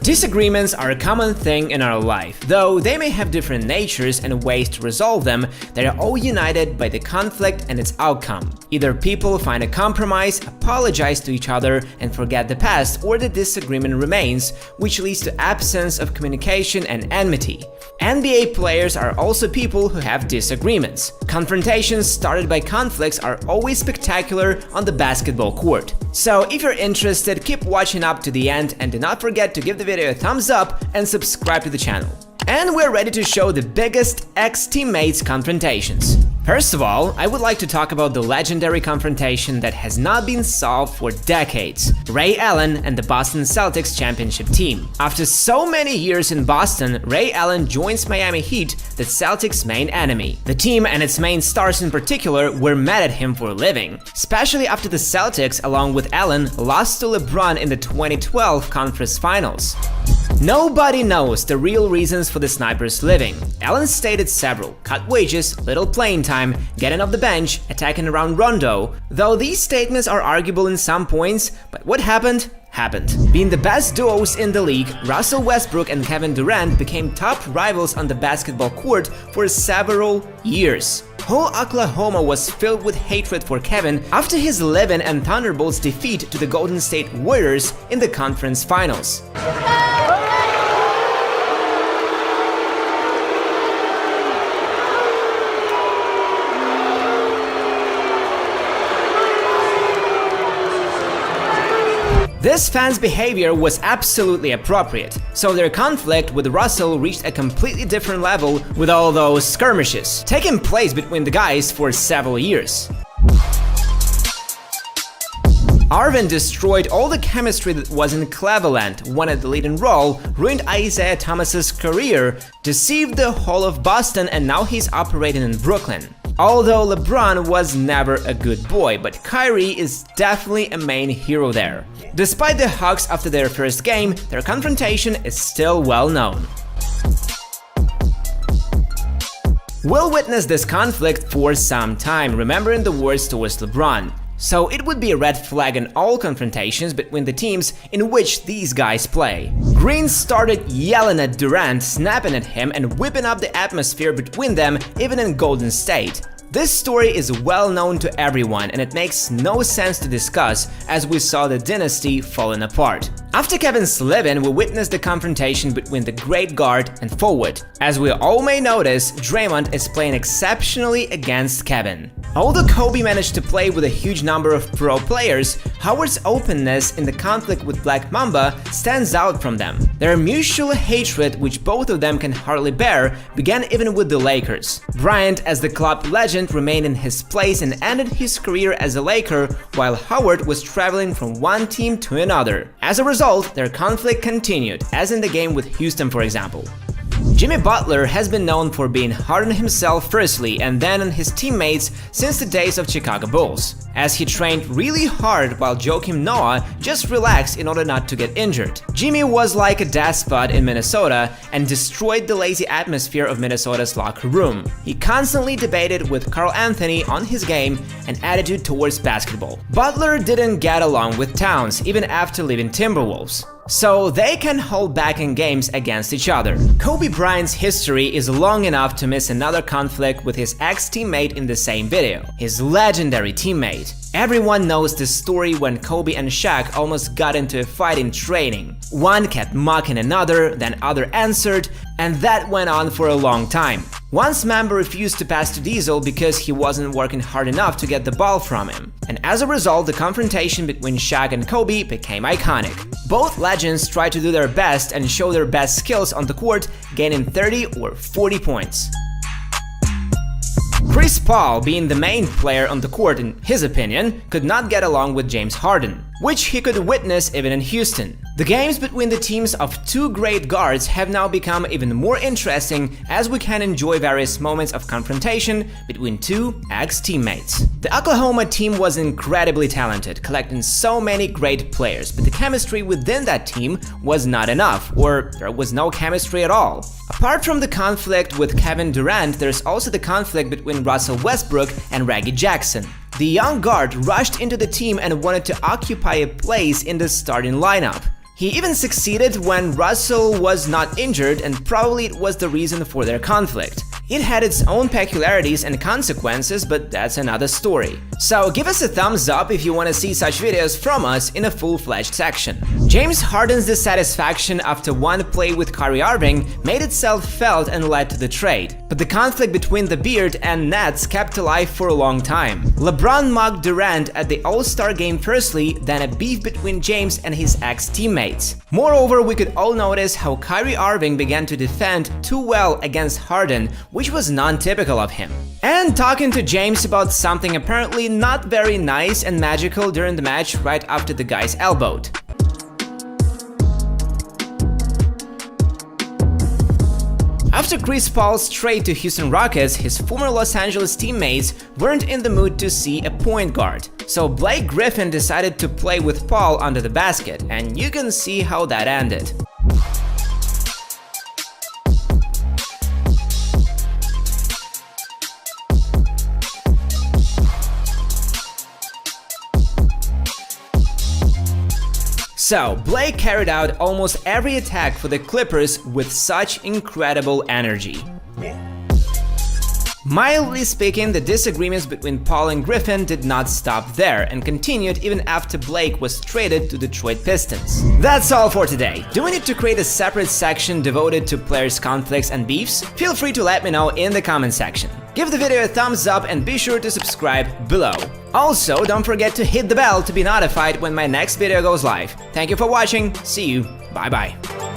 Disagreements are a common thing in our life. Though they may have different natures and ways to resolve them, they are all united by the conflict and its outcome. Either people find a compromise, apologize to each other, and forget the past, or the disagreement remains, which leads to absence of communication and enmity. NBA players are also people who have disagreements. Confrontations started by conflicts are always spectacular on the basketball court. So if you're interested, keep watching up to the end and do not forget to give the video a thumbs up and subscribe to the channel. And we're ready to show the biggest ex-teammates confrontations. First of all, I would like to talk about the legendary confrontation that has not been solved for decades: Ray Allen and the Boston Celtics championship team. After so many years in Boston, Ray Allen joins Miami Heat, the Celtics' main enemy. The team and its main stars in particular were mad at him for a living, especially after the Celtics, along with Allen, lost to LeBron in the 2012 Conference Finals. Nobody knows the real reasons for the sniper's living. Allen stated several: cut wages, little playing time, getting off the bench, attacking around Rondo. Though these statements are arguable in some points, but what happened? Being the best duos in the league, Russell Westbrook and Kevin Durant became top rivals on the basketball court for several years. Whole Oklahoma was filled with hatred for Kevin after his Levin and Thunderbolts' defeat to the Golden State Warriors in the conference finals. This fan's behavior was absolutely appropriate, so their conflict with Russell reached a completely different level with all those skirmishes taking place between the guys for several years. Arvin destroyed all the chemistry that was in Cleveland, wanted the leading role, ruined Isaiah Thomas's career, deceived the whole of Boston, and now he's operating in Brooklyn. Although LeBron was never a good boy, but Kyrie is definitely a main hero there. Despite the hugs after their first game, their confrontation is still well known. We'll witness this conflict for some time, remembering the words towards LeBron. So it would be a red flag in all confrontations between the teams in which these guys play. Green started yelling at Durant, snapping at him, and whipping up the atmosphere between them even in Golden State. This story is well known to everyone, and it makes no sense to discuss as we saw the dynasty falling apart. After Kevin's Levin, we witnessed the confrontation between the great guard and forward. As we all may notice, Draymond is playing exceptionally against Kevin. Although Kobe managed to play with a huge number of pro players, Howard's openness in the conflict with Black Mamba stands out from them. Their mutual hatred, which both of them can hardly bear, began even with the Lakers. Bryant, as the club legend, remained in his place and ended his career as a Laker, while Howard was traveling from one team to another. As a result, their conflict continued, as in the game with Houston, for example. Jimmy Butler has been known for being hard on himself firstly and then on his teammates since the days of Chicago Bulls, as he trained really hard while Joakim Noah just relaxed in order not to get injured. Jimmy was like a despot in Minnesota and destroyed the lazy atmosphere of Minnesota's locker room. He constantly debated with Karl Anthony on his game and attitude towards basketball. Butler didn't get along with Towns even after leaving Timberwolves, so they can hold back in games against each other. Kobe Bryant's history is long enough to miss another conflict with his ex-teammate in the same video, his legendary teammate. Everyone knows the story when Kobe and Shaq almost got into a fight in training. One kept mocking another, then other answered, and that went on for a long time. Once Mamba refused to pass to Diesel because he wasn't working hard enough to get the ball from him, and as a result the confrontation between Shaq and Kobe became iconic. Both legends tried to do their best and show their best skills on the court, gaining 30 or 40 points. Chris Paul, being the main player on the court in his opinion, could not get along with James Harden, which he could witness even in Houston. The games between the teams of two great guards have now become even more interesting as we can enjoy various moments of confrontation between two ex-teammates. The Oklahoma team was incredibly talented, collecting so many great players, but the chemistry within that team was not enough, or there was no chemistry at all. Apart from the conflict with Kevin Durant, there's also the conflict between Russell Westbrook and Reggie Jackson. The young guard rushed into the team and wanted to occupy a place in the starting lineup. He even succeeded when Russell was not injured, and probably it was the reason for their conflict. It had its own peculiarities and consequences, but that's another story. So give us a thumbs up if you want to see such videos from us in a full-fledged section. James Harden's dissatisfaction after one play with Kyrie Irving made itself felt and led to the trade. But the conflict between the Beard and Nets kept alive for a long time. LeBron mocked Durant at the All-Star game firstly, then a beef between James and his ex-teammates. Moreover, we could all notice how Kyrie Irving began to defend too well against Harden, which was non-typical of him. And talking to James about something apparently not very nice and magical during the match right after the guys elbowed. After Chris Paul's trade to Houston Rockets, his former Los Angeles teammates weren't in the mood to see a point guard. So Blake Griffin decided to play with Paul under the basket, and you can see how that ended. So, Blake carried out almost every attack for the Clippers with such incredible energy. Mildly speaking, the disagreements between Paul and Griffin did not stop there and continued even after Blake was traded to Detroit Pistons. That's all for today. Do we need to create a separate section devoted to players' conflicts and beefs? Feel free to let me know in the comment section. Give the video a thumbs up and be sure to subscribe below. Also, don't forget to hit the bell to be notified when my next video goes live. Thank you for watching, see you, bye bye.